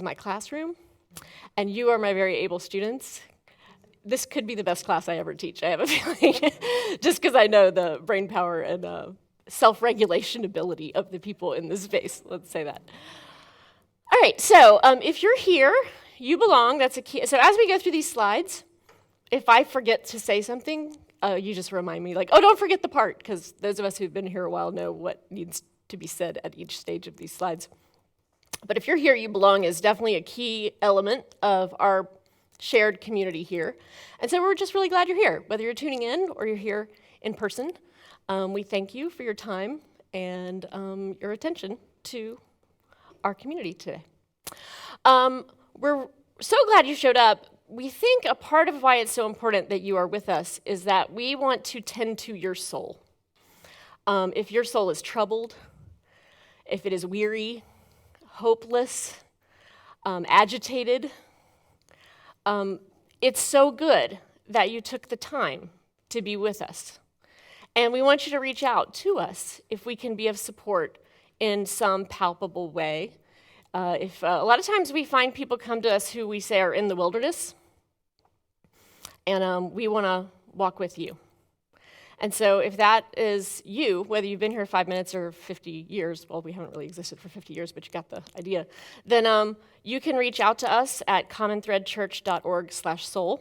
my classroom, and you are my very able students. This could be the best class I ever teach, I have a feeling, just because I know the brain power and self-regulation ability of the people in this space, let's say that. All right, so if you're here, you belong, that's a key. So as we go through these slides, if I forget to say something, you just remind me, like, oh, don't forget the part, because those of us who've been here a while know what needs to be said at each stage of these slides. But if you're here, you belong is definitely a key element of our shared community here. And so we're just really glad you're here, whether you're tuning in or you're here in person. We thank you for your time and your attention to our community today. We're so glad you showed up. We think a part of why it's so important that you are with us is that we want to tend to your soul. If your soul is troubled, if it is weary, hopeless, agitated, it's so good that you took the time to be with us. And we want you to reach out to us if we can be of support in some palpable way. If a lot of times we find people come to us who we say are in the wilderness, and we want to walk with you. And so if that is you, whether you've been here 5 minutes or 50 years, well, we haven't really existed for 50 years, but you got the idea, then you can reach out to us at commonthreadchurch.org/soul,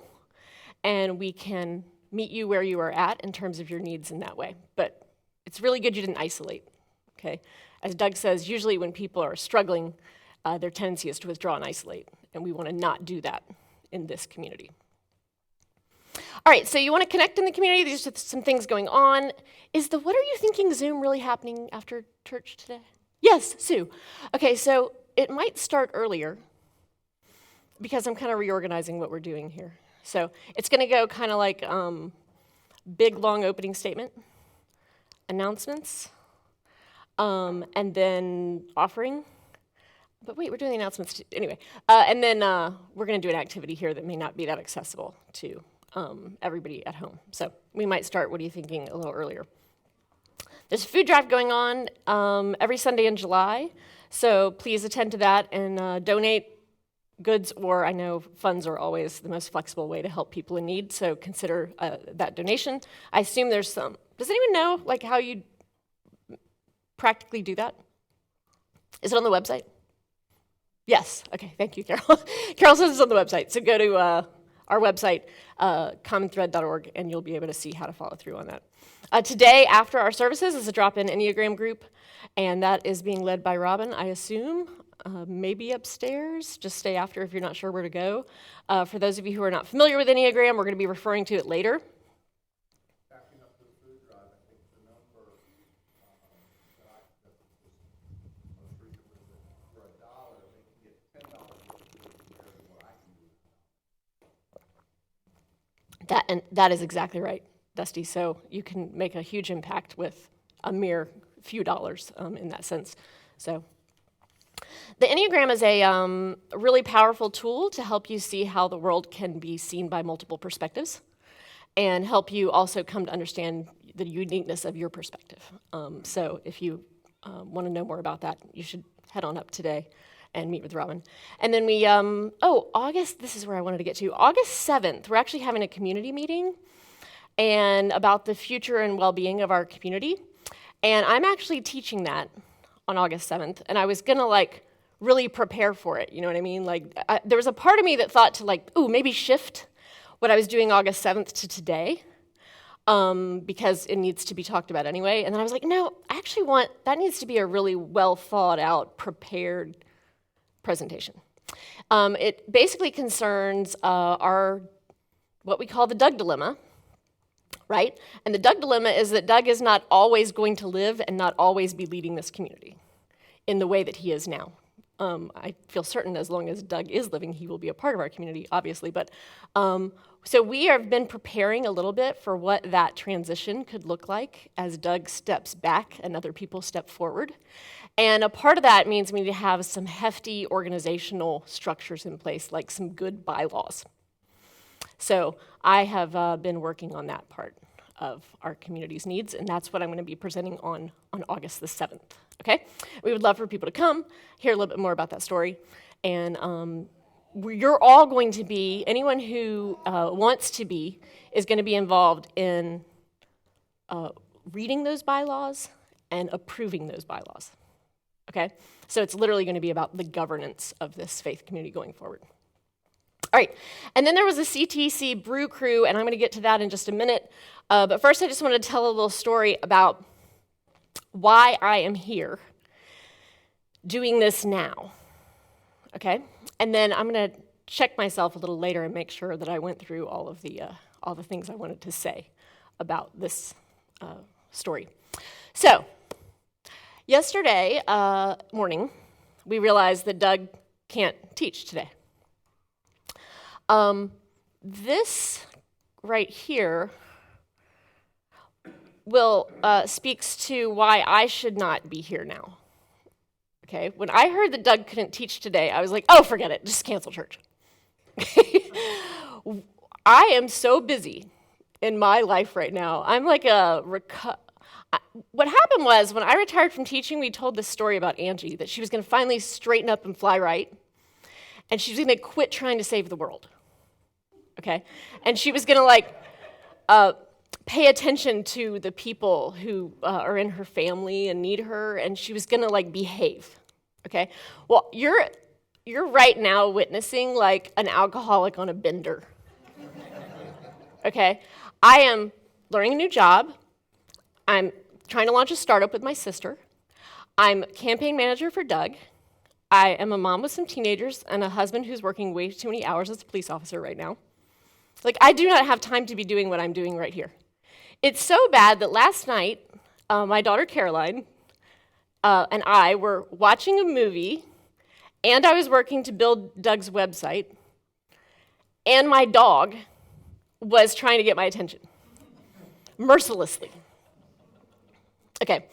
and we can meet you where you are at in terms of your needs in that way. But it's really good you didn't isolate, okay? As Doug says, usually when people are struggling, their tendency is to withdraw and isolate, and we want to not do that in this community. All right, so you want to connect in the community. There's some things going on. Is the What Are You Thinking Zoom really happening after church today? Yes, Sue. Okay, so it might start earlier because I'm kind of reorganizing what we're doing here. So it's going to go kind of like big, long opening statement, announcements, and then offering. But wait, we're doing the announcements too. Anyway. And then we're going to do an activity here that may not be that accessible to everybody at home. So we might start, what are you thinking, a little earlier. There's a food drive going on every Sunday in July, so please attend to that and donate goods, or I know funds are always the most flexible way to help people in need, so consider that donation. I assume there's some. Does anyone know like how you practically do that? Is it on the website? Yes, okay, thank you, Carol. Carol says it's on the website, so go to our website, commonthread.org, and you'll be able to see how to follow through on that. Today, after our services, is a drop-in Enneagram group, and that is being led by Robin, I assume, maybe upstairs. Just stay after if you're not sure where to go. For those of you who are not familiar with Enneagram, we're going to be referring to it later. Backing up to the food drive, I think the number that I most recently for $1, they can get $10 worth of food compared to what I can do. That is exactly right, Dusty. So you can make a huge impact with a mere few dollars in that sense. So the Enneagram is a really powerful tool to help you see how the world can be seen by multiple perspectives and help you also come to understand the uniqueness of your perspective. So if you want to know more about that, you should head on up today and meet with Robin. And then we, August, this is where I wanted to get to. August 7th, we're actually having a community meeting and about the future and well-being of our community. And I'm actually teaching that on August 7th. And I was going to like really prepare for it, you know what I mean? Like there was a part of me that thought to like, maybe shift what I was doing August 7th to today because it needs to be talked about anyway. And then I was like, no, I actually that needs to be a really well thought out, prepared presentation. It basically concerns what we call the Doug dilemma, right? And the Doug dilemma is that Doug is not always going to live and not always be leading this community in the way that he is now. I feel certain as long as Doug is living, he will be a part of our community, obviously. But so we have been preparing a little bit for what that transition could look like as Doug steps back and other people step forward. And a part of that means we need to have some hefty organizational structures in place, like some good bylaws. So I have been working on that part of our community's needs, and that's what I'm going to be presenting on August the 7th, okay? We would love for people to come, hear a little bit more about that story, And you're all going to be, anyone who wants to be, is going to be involved in reading those bylaws and approving those bylaws. Okay? So it's literally going to be about the governance of this faith community going forward. All right, and then there was a CTC brew crew, and I'm going to get to that in just a minute. But first, I just want to tell a little story about why I am here doing this now. Okay? And then I'm going to check myself a little later and make sure that I went through all the things I wanted to say about this story. So, yesterday morning, we realized that Doug can't teach today. This right here speaks to why I should not be here now. Okay, when I heard that Doug couldn't teach today, I was like, oh, forget it, just cancel church. I am so busy in my life right now. I'm like what happened was, when I retired from teaching, we told this story about Angie, that she was going to finally straighten up and fly right, and she was going to quit trying to save the world. Okay? And she was going to, pay attention to the people who are in her family and need her, and she was going to, behave. Okay? Well, you're right now witnessing, an alcoholic on a bender. Okay? I am learning a new job. I'm trying to launch a startup with my sister. I'm campaign manager for Doug. I am a mom with some teenagers and a husband who's working way too many hours as a police officer right now. I do not have time to be doing what I'm doing right here. It's so bad that last night, my daughter Caroline and I were watching a movie, and I was working to build Doug's website, and my dog was trying to get my attention, mercilessly. Okay,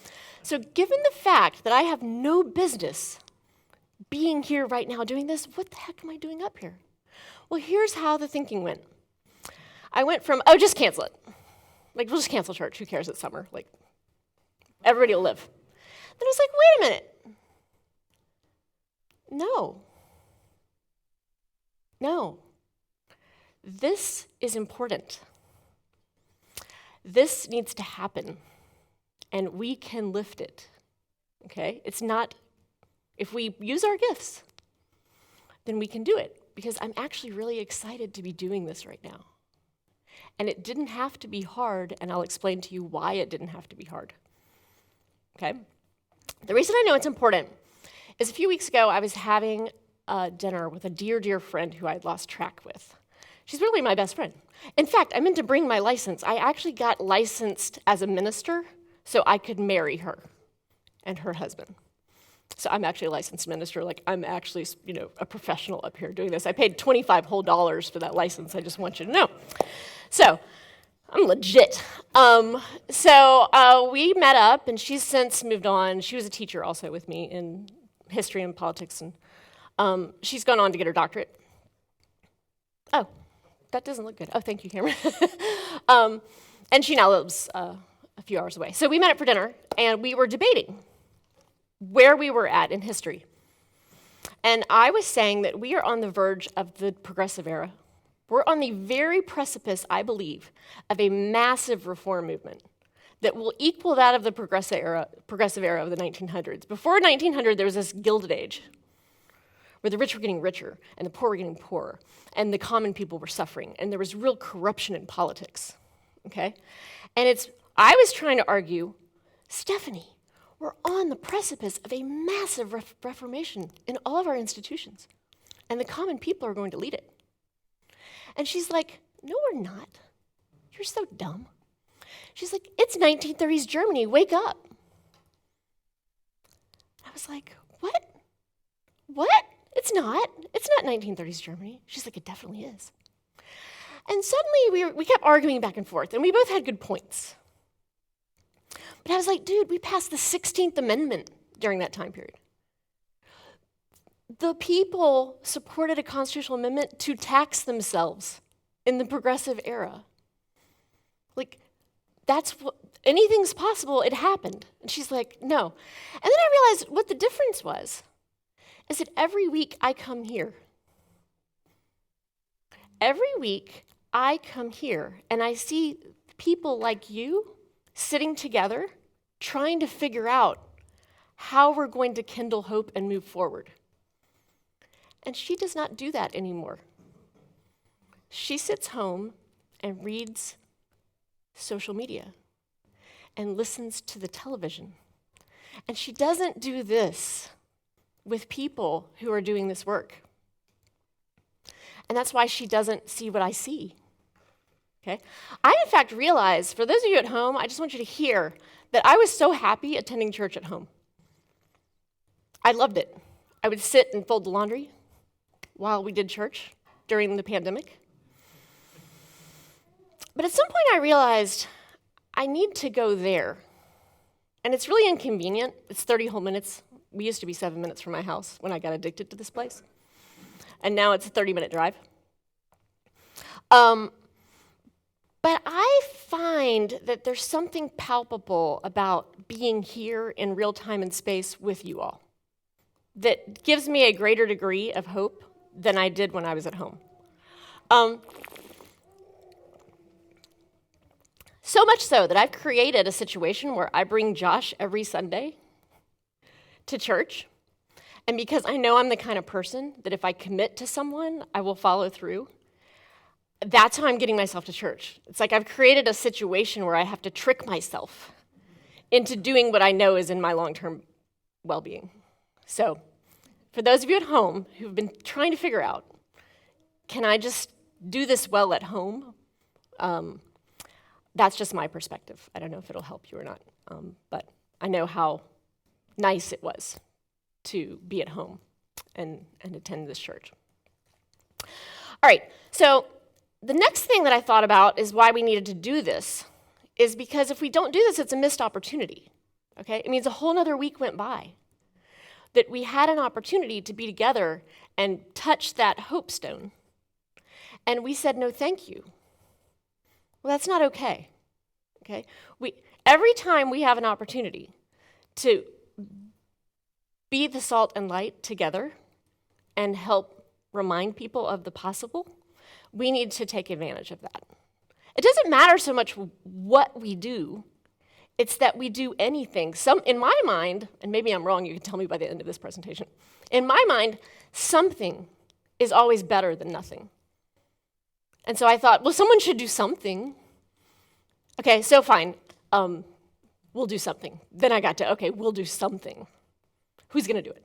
so given the fact that I have no business being here right now doing this, what the heck am I doing up here? Well, here's how the thinking went. I went from, just cancel it. We'll just cancel church. Who cares? It's summer. Everybody will live. Then I was like, wait a minute. No. This is important. This needs to happen. And we can lift it. Okay? It's not, if we use our gifts, then we can do it. Because I'm actually really excited to be doing this right now. And it didn't have to be hard, and I'll explain to you why it didn't have to be hard. Okay? The reason I know it's important is a few weeks ago, I was having dinner with a dear, dear friend who I'd lost track with. She's really my best friend. In fact, I meant to bring my license. I actually got licensed as a minister so I could marry her and her husband. So I'm actually a licensed minister. I'm actually, a professional up here doing this. I paid $25 whole for that license. I just want you to know. So I'm legit. We met up, and she's since moved on. She was a teacher also with me in history and politics, and she's gone on to get her doctorate. Oh, that doesn't look good. Oh, thank you, Cameron. And she now lives a few hours away. So we met up for dinner, and we were debating where we were at in history. And I was saying that we are on the verge of the progressive era. We're on the very precipice, I believe, of a massive reform movement that will equal that of the progressive era of the 1900s. Before 1900, there was this Gilded Age, where the rich were getting richer and the poor were getting poorer, and the common people were suffering, and there was real corruption in politics. Okay? And I was trying to argue, Stephanie, we're on the precipice of a massive reformation in all of our institutions, and the common people are going to lead it. And she's like, no, we're not. You're so dumb. She's like, it's 1930s Germany, wake up. I was like, what? What? It's not 1930s Germany. She's like, it definitely is. And suddenly we kept arguing back and forth, and we both had good points. But I was like, dude, we passed the 16th Amendment during that time period. The people supported a constitutional amendment to tax themselves in the progressive era. That's what, anything's possible, it happened. And she's like, no. And then I realized what the difference was is that every week I come here. Every week I come here and I see people like you sitting together trying to figure out how we're going to kindle hope and move forward. And she does not do that anymore. She sits home and reads social media and listens to the television. And she doesn't do this with people who are doing this work. And that's why she doesn't see what I see. Okay? I, in fact, realized, for those of you at home, I just want you to hear that I was so happy attending church at home. I loved it. I would sit and fold the laundry while we did church during the pandemic. But at some point I realized I need to go there. And it's really inconvenient. It's 30 whole minutes. We used to be 7 minutes from my house when I got addicted to this place. And now it's a 30-minute drive. But I find that there's something palpable about being here in real time and space with you all that gives me a greater degree of hope than I did when I was at home. So much so that I've created a situation where I bring Josh every Sunday to church. And because I know I'm the kind of person that if I commit to someone, I will follow through, that's how I'm getting myself to church. It's like I've created a situation where I have to trick myself into doing what I know is in my long-term well-being. So, for those of you at home who've been trying to figure out, can I just do this well at home? That's just my perspective. I don't know if it'll help you or not, but I know how nice it was to be at home and attend this church. All right, so the next thing that I thought about is why we needed to do this is because if we don't do this, it's a missed opportunity, okay? It means a whole nother week went by that we had an opportunity to be together and touch that hope stone. And we said, no, thank you. Well, that's not okay, okay? Every time we have an opportunity to be the salt and light together and help remind people of the possible, we need to take advantage of that. It doesn't matter so much what we do, it's that we do anything. In my mind, and maybe I'm wrong, you can tell me by the end of this presentation, in my mind, something is always better than nothing. And so I thought, well, someone should do something. Okay, so fine, we'll do something. Then I got to, okay, we'll do something. Who's going to do it?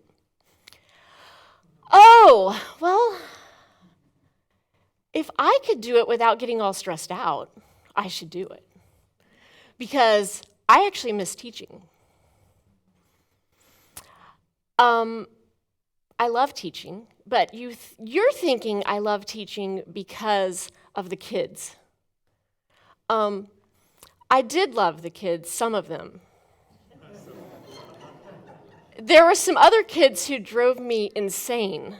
Oh, well, if I could do it without getting all stressed out, I should do it. Because I actually miss teaching. I love teaching, but you're thinking I love teaching because of the kids. I did love the kids, some of them. There were some other kids who drove me insane,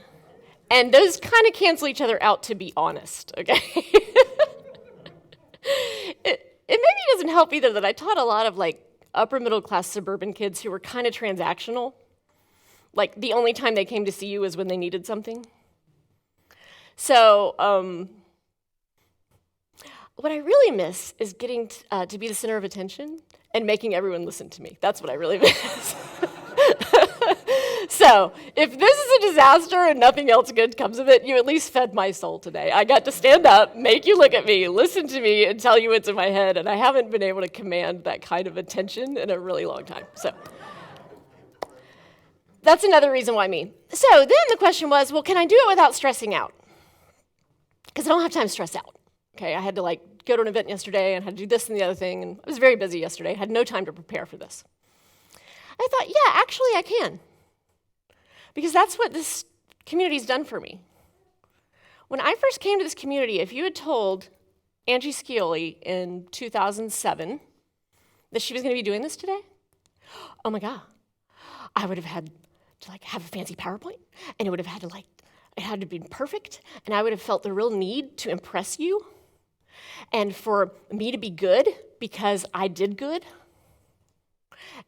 and those kind of cancel each other out, to be honest, okay? It maybe doesn't help either that I taught a lot of like upper middle class suburban kids who were kind of transactional. Like the only time they came to see you was when they needed something. So what I really miss is getting to be the center of attention and making everyone listen to me. That's what I really miss. So if this is a disaster and nothing else good comes of it, you at least fed my soul today. I got to stand up, make you look at me, listen to me, and tell you what's in my head, and I haven't been able to command that kind of attention in a really long time. So that's another reason why me. So then the question was, well, can I do it without stressing out? Because I don't have time to stress out. Okay, I had to like go to an event yesterday and had to do this and the other thing, and I was very busy yesterday. I had no time to prepare for this. I thought, yeah, actually I can. Because that's what this community's done for me. When I first came to this community, if you had told Angie Scioli in 2007 that she was going to be doing this today, oh my God, I would have had to like have a fancy PowerPoint, and it would have had to like, it had to be perfect, and I would have felt the real need to impress you, and for me to be good because I did good,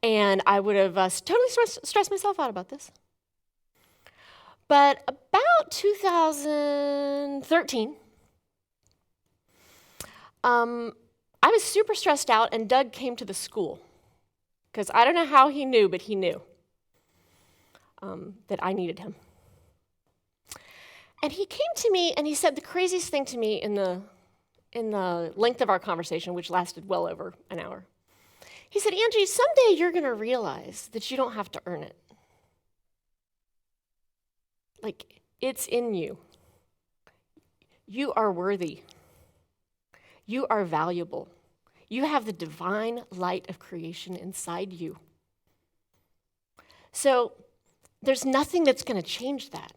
and I would have totally stressed myself out about this. But about 2013, I was super stressed out, and Doug came to the school. Because I don't know how he knew, but he knew that I needed him. And he came to me, and he said the craziest thing to me in the length of our conversation, which lasted well over an hour. He said, Angie, someday you're going to realize that you don't have to earn it. Like, it's in you. You are worthy. You are valuable. You have the divine light of creation inside you. So there's nothing that's going to change that.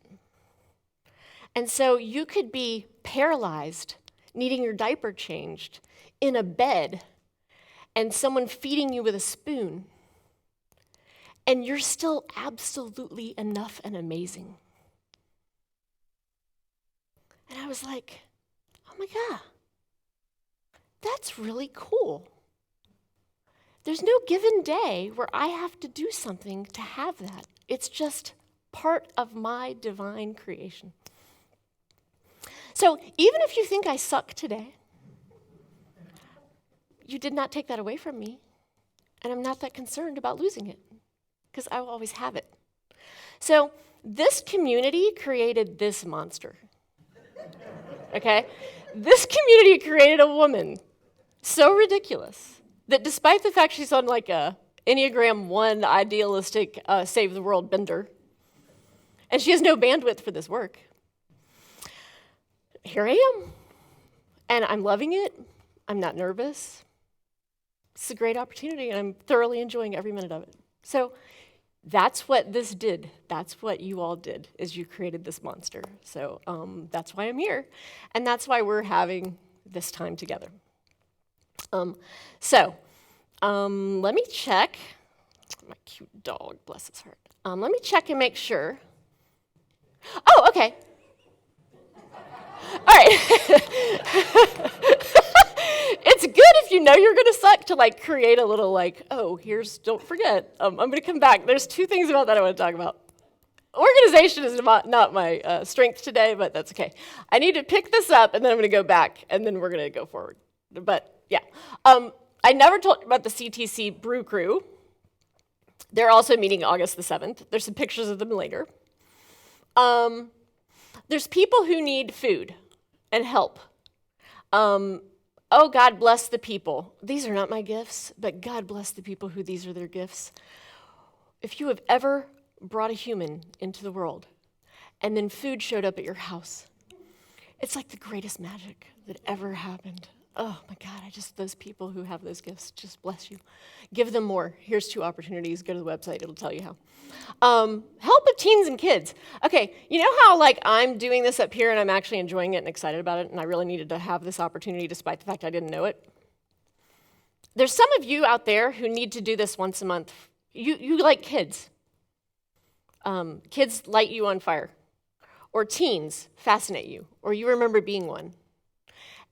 And so you could be paralyzed, needing your diaper changed, in a bed, and someone feeding you with a spoon, and you're still absolutely enough and amazing. And I was like, oh my God, that's really cool. There's no given day where I have to do something to have that. It's just part of my divine creation. So even if you think I suck today, you did not take that away from me, and I'm not that concerned about losing it, because I will always have it. So this community created this monster, okay? This community created a woman so ridiculous that despite the fact she's on like a Enneagram 1 idealistic save the world bender, and she has no bandwidth for this work, here I am, and I'm loving it. I'm not nervous. It's a great opportunity, and I'm thoroughly enjoying every minute of it. So that's what this did. That's what you all did, is you created this monster. So that's why I'm here, and that's why we're having this time together. Let me check. My cute dog, bless his heart. Let me check and make sure. Oh, okay. All right. It's good if you know you're going to suck to like create a little like, oh, don't forget, I'm going to come back. There's two things about that I want to talk about. Organization is not my strength today, but that's okay. I need to pick this up, and then I'm going to go back, and then we're going to go forward. But yeah. I never told you about the CTC Brew Crew. They're also meeting August the 7th. There's some pictures of them later. There's people who need food and help. Oh, God bless the people. These are not my gifts, but God bless the people who these are their gifts. If you have ever brought a human into the world and then food showed up at your house, it's like the greatest magic that ever happened. Oh my God, those people who have those gifts, just bless you. Give them more. Here's 2 opportunities. Go to the website, it'll tell you how. Help with teens and kids. Okay, you know how like I'm doing this up here and I'm actually enjoying it and excited about it, and I really needed to have this opportunity despite the fact I didn't know it? There's some of you out there who need to do this once a month. You like kids. Kids light you on fire. Or teens fascinate you, or you remember being one.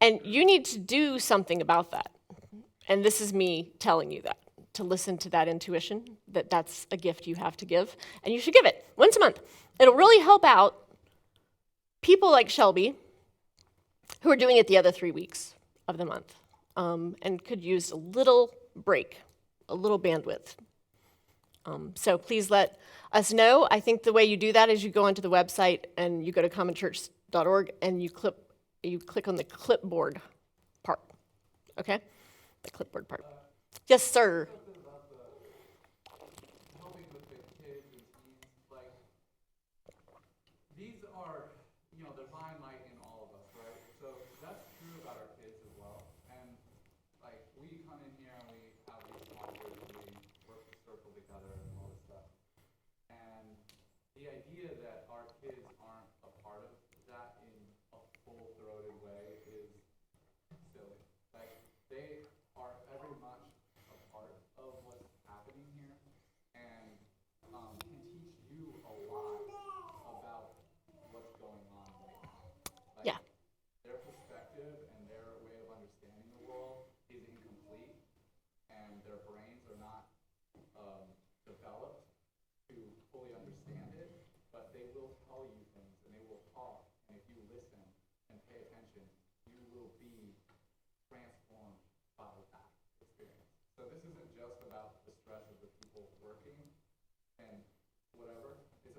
And you need to do something about that. And this is me telling you that, to listen to that intuition, that that's a gift you have to give, and you should give it once a month. It'll really help out people like Shelby, who are doing it the other 3 weeks of the month, and could use a little break, a little bandwidth. So please let us know. I think the way you do that is you go onto the website and you go to commonchurch.org and you click on the clipboard part, okay? The clipboard part. Yes, sir. Helping with the kids and teens, like, these are, divine light in all of us, right? So that's true about our kids as well. And, like, we come in here and we have these offers and we work the circle together and all this stuff. And the idea that our kids aren't a part of that in a full-throated way is silly. Like, they are very much a part of what's happening here and can teach you a lot about what's going on right now. Like, Yeah. their perspective and their way of understanding the world is incomplete, and their brains are not developed to fully understand it, but they will tell you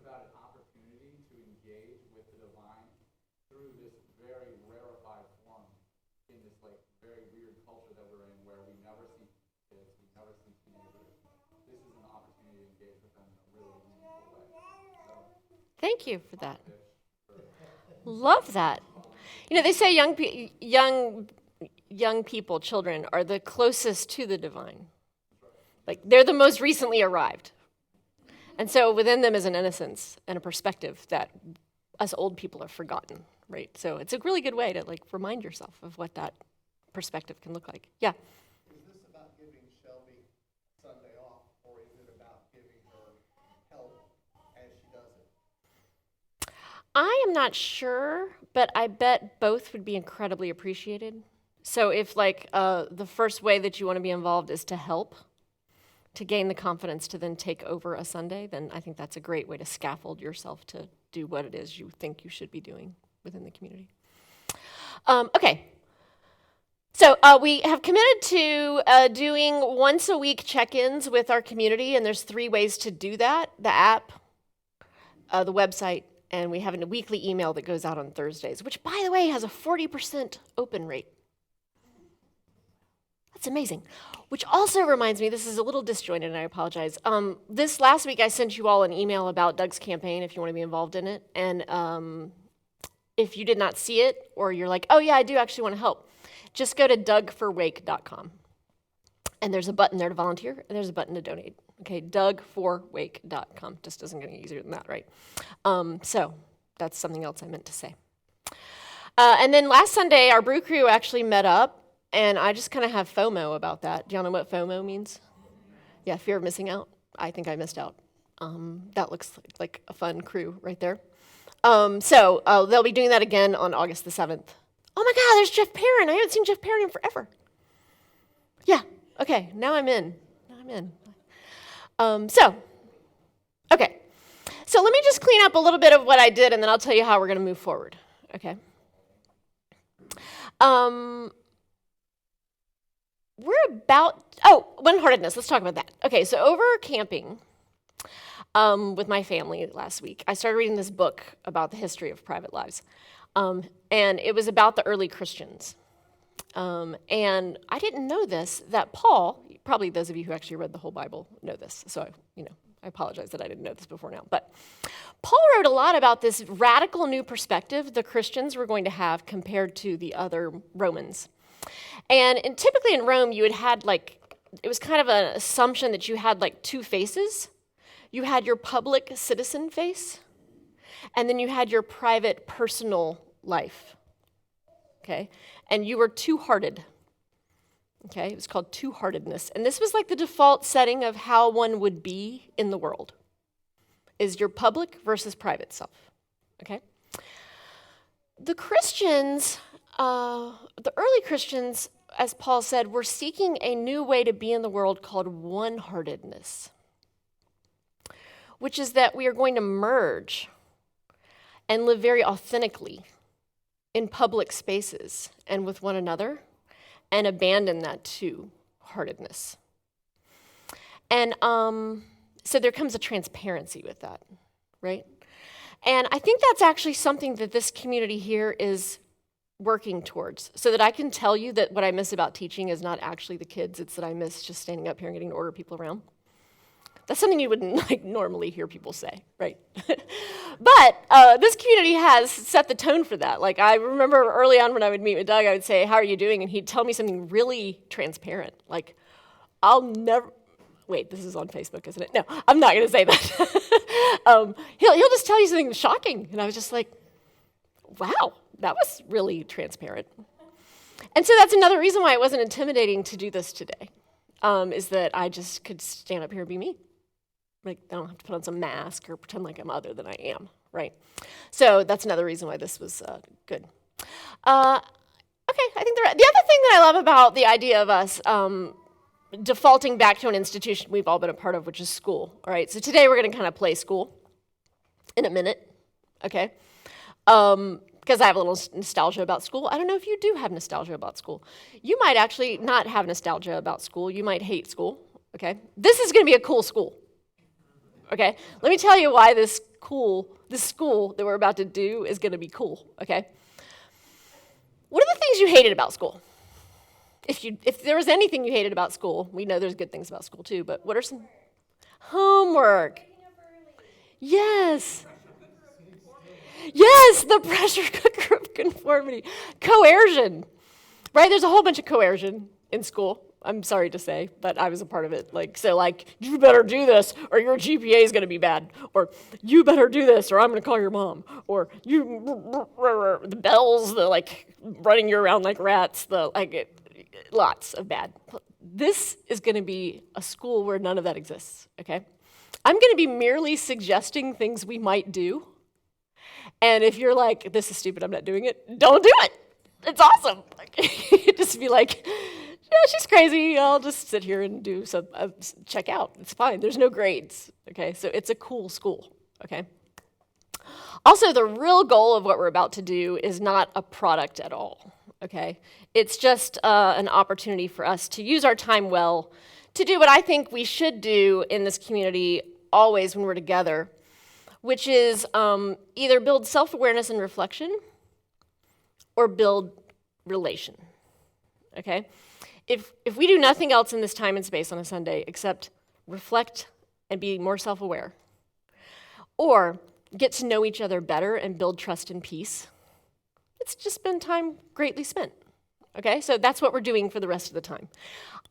about an opportunity to engage with the divine through this very rarefied form in this like very weird culture that we're in, where we never see kids, we never see teenagers. This is an opportunity to engage with them in a really meaningful way. So, Thank you for that. Love that. You know, they say young people, children, are the closest to the divine. Like, they're the most recently arrived. And so within them is an innocence and a perspective that us old people have forgotten, right? So it's a really good way to, like, remind yourself of what that perspective can look like. Yeah? Is this about giving Shelby Sunday off, or is it about giving her help as she does it? I am not sure, but I bet both would be incredibly appreciated. So if, like, the first way that you want to be involved is to help, to gain the confidence to then take over a Sunday, then I think that's a great way to scaffold yourself to do what it is you think you should be doing within the community. Okay. So we have committed to doing once a week check-ins with our community, and there's 3 ways to do that: the app, the website, and we have a weekly email that goes out on Thursdays, which, by the way, has a 40% open rate. That's amazing. Which also reminds me, this is a little disjointed, and I apologize. This last week, I sent you all an email about Doug's campaign if you want to be involved in it. And if you did not see it, or you're like, oh yeah, I do actually want to help, just go to dougforwake.com. And there's a button there to volunteer, and there's a button to donate. Okay, dougforwake.com. Just doesn't get any easier than that, right? So that's something else I meant to say. And then last Sunday, our brew crew actually met up. And I just kind of have FOMO about that. Do y'all know what FOMO means? Yeah, fear of missing out. I think I missed out. That looks like a fun crew right there. So they'll be doing that again on August the 7th. Oh my God, there's Jeff Perrin. I haven't seen Jeff Perrin in forever. Yeah, okay, now I'm in. Okay. So let me just clean up a little bit of what I did, and then I'll tell you how we're going to move forward. Okay. One-heartedness. Let's talk about that. Okay, so over camping with my family last week, I started reading this book about the history of private lives. And it was about the early Christians. And I didn't know this, that Paul, probably those of you who actually read the whole Bible know this, so I apologize that I didn't know this before now. But Paul wrote a lot about this radical new perspective the Christians were going to have compared to the other Romans. And typically in Rome, you had it was kind of an assumption that you had 2 faces. You had your public citizen face, and then you had your private personal life, okay? And you were two-hearted, okay? It was called two-heartedness. And this was like the default setting of how one would be in the world, is your public versus private self, okay? The Christians, the early Christians, as Paul said, were seeking a new way to be in the world called one-heartedness, which is that we are going to merge and live very authentically in public spaces and with one another and abandon that two-heartedness. And so there comes a transparency with that, right? And I think that's actually something that this community here is working towards, so that I can tell you that what I miss about teaching is not actually the kids, it's that I miss just standing up here and getting to order people around. That's something you wouldn't normally hear people say, right? But this community has set the tone for that. I remember early on when I would meet with Doug, I would say, how are you doing? And he'd tell me something really transparent. I'll never, wait, this is on Facebook, isn't it? No, I'm not going to say that. He'll just tell you something shocking. And I was just like, wow, that was really transparent. And so that's another reason why it wasn't intimidating to do this today, is that I just could stand up here and be me. I don't have to put on some mask or pretend like I'm other than I am, right? So that's another reason why this was good. Okay, I think the other thing that I love about the idea of us defaulting back to an institution we've all been a part of, which is school, all right? So today we're going to kind of play school in a minute, okay? Because I have a little nostalgia about school. I don't know if you do have nostalgia about school. You might actually not have nostalgia about school. You might hate school, okay? This is going to be a cool school, okay? Let me tell you why this this school that we're about to do is going to be cool, okay? What are the things you hated about school? If there was anything you hated about school, we know there's good things about school too, but what are some? Homework. Yes. Yes, the pressure cooker of conformity. Coercion, right? There's a whole bunch of coercion in school. I'm sorry to say, but I was a part of it. You better do this or your GPA is going to be bad. Or you better do this or I'm going to call your mom. Or the bells, running you around like rats, lots of bad. This is going to be a school where none of that exists, okay? I'm going to be merely suggesting things we might do. And if you're like, this is stupid, I'm not doing it, don't do it. It's awesome. Just be like, yeah, she's crazy. I'll just sit here and do some, check out. It's fine. There's no grades, okay? So it's a cool school, okay? Also, the real goal of what we're about to do is not a product at all, okay? It's just an opportunity for us to use our time well to do what I think we should do in this community always when we're together, which is either build self-awareness and reflection or build relation, okay? If we do nothing else in this time and space on a Sunday except reflect and be more self-aware, or get to know each other better and build trust and peace, it's just been time greatly spent, okay? So that's what we're doing for the rest of the time.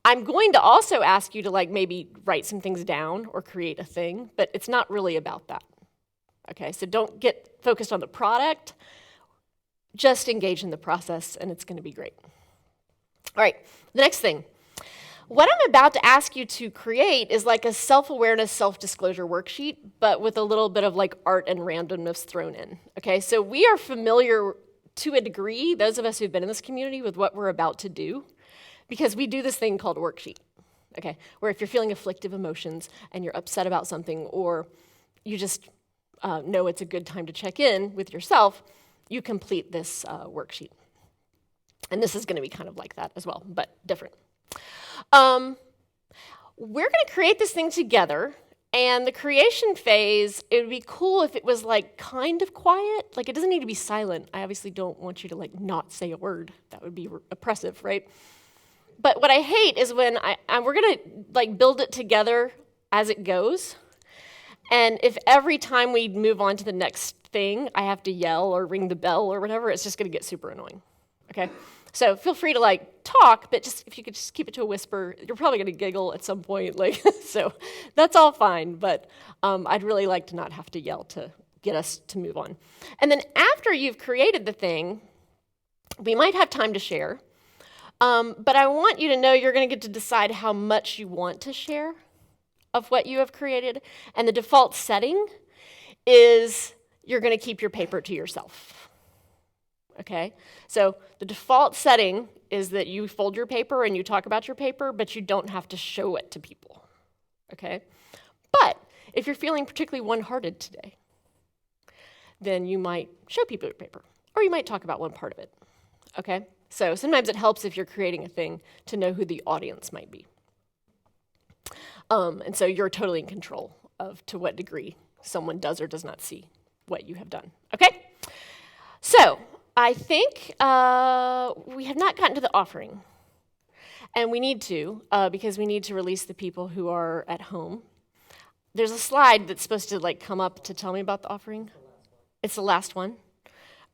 I'm going to also ask you to maybe write some things down or create a thing, but it's not really about that, okay? So don't get focused on the product, just engage in the process and it's gonna be great. All right, the next thing. What I'm about to ask you to create is like a self-awareness, self-disclosure worksheet, but with a little bit of art and randomness thrown in, okay? So we are familiar to a degree, those of us who've been in this community, with what we're about to do, because we do this thing called worksheet, okay? Where if you're feeling afflictive emotions and you're upset about something, or you just know it's a good time to check in with yourself, you complete this worksheet. And this is gonna be kind of like that as well, but different. We're gonna create this thing together, and the creation phase, it would be cool if it was kind of quiet. It doesn't need to be silent. I obviously don't want you to not say a word. That would be oppressive, right? But what I hate is when we're gonna build it together as it goes. And if every time we move on to the next thing, I have to yell or ring the bell or whatever, it's just gonna get super annoying, okay? So feel free to talk, but just if you could just keep it to a whisper, you're probably gonna giggle at some point, so that's all fine, but I'd really like to not have to yell to get us to move on. And then after you've created the thing, we might have time to share, but I want you to know you're gonna get to decide how much you want to share of what you have created, and the default setting is you're gonna keep your paper to yourself. Okay, so the default setting is that you fold your paper and you talk about your paper, but you don't have to show it to people, okay? But if you're feeling particularly one-hearted today, then you might show people your paper, or you might talk about one part of it, okay? So sometimes it helps if you're creating a thing to know who the audience might be. And so you're totally in control of to what degree someone does or does not see what you have done, okay? So, I think we have not gotten to the offering, and we need to, because we need to release the people who are at home. There's a slide that's supposed to come up to tell me about the offering. It's the last one.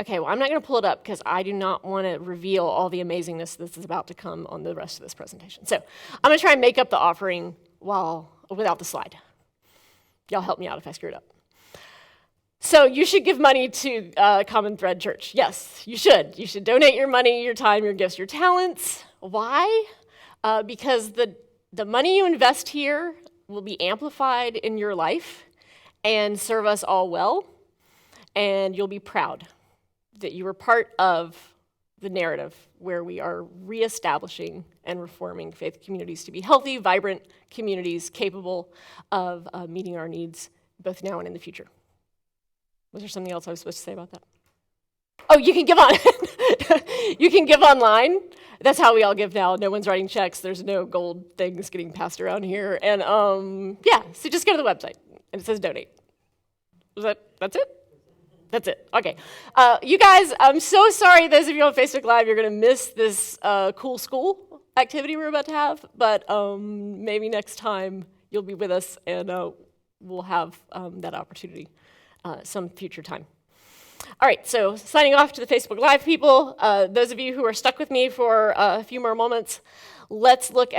Okay, well, I'm not gonna pull it up because I do not wanna reveal all the amazingness that's about to come on the rest of this presentation. So I'm gonna try and make up the offering without the slide. Y'all help me out if I screw it up. So you should give money to Common Thread Church. Yes, you should. You should donate your money, your time, your gifts, your talents. Why? Because the money you invest here will be amplified in your life and serve us all well, and you'll be proud that you were part of the narrative where we are reestablishing and reforming faith communities to be healthy, vibrant communities capable of meeting our needs both now and in the future. Was there something else I was supposed to say about that? Oh, you can give on. You can give online. That's how we all give now. No one's writing checks. There's no gold things getting passed around here. And yeah, so just go to the website and it says donate. That's it? That's it. Okay. You guys, I'm so sorry, those of you on Facebook Live, you're going to miss this cool school activity we're about to have, but maybe next time you'll be with us and we'll have that opportunity some future time. All right, so signing off to the Facebook Live people, those of you who are stuck with me for a few more moments, let's look at